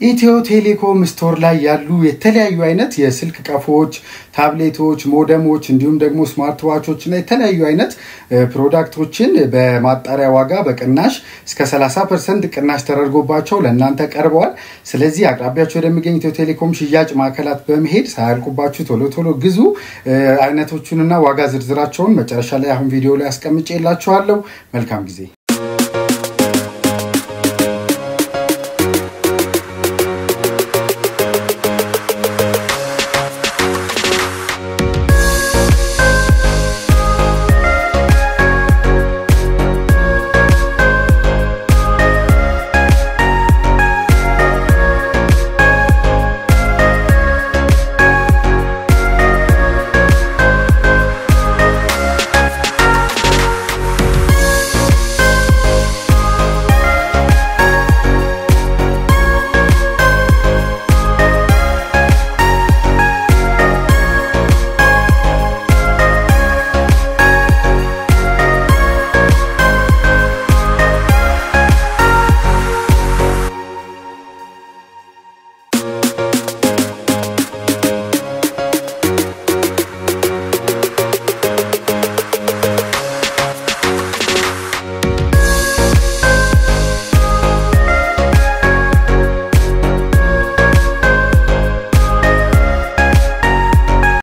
ኢትዮ ቴሌኮም ስቶር ላይ ያሉ የተለያዩ አይነት የስልክ ቀፎች ታብሌቶች ሞደሞች እንዲሁም ደግሞ ስማርት ዋቾች እና የተለያዩ አይነት ፕሮዳክቶችን በማጣሪያ ዋጋ በቅናሽ እስከ 30% ቅናሽ ተደርጎባቸው ለእናንተ ቀርበዋል ስለዚህ አቅራቢያችሁ ወደሚገኝ ኢትዮ ቴሌኮም ሽያጭ ማዕከላት በመሄድ ሳያልቁባችሁ ቶሎ ግዙ አይነቶቹንና ዋጋ ዝርዝራቸውን መጨረሻ ላይ አሁን ቪዲዮ ላይ አስቀምጬላችኋለሁ መልካም ጊዜ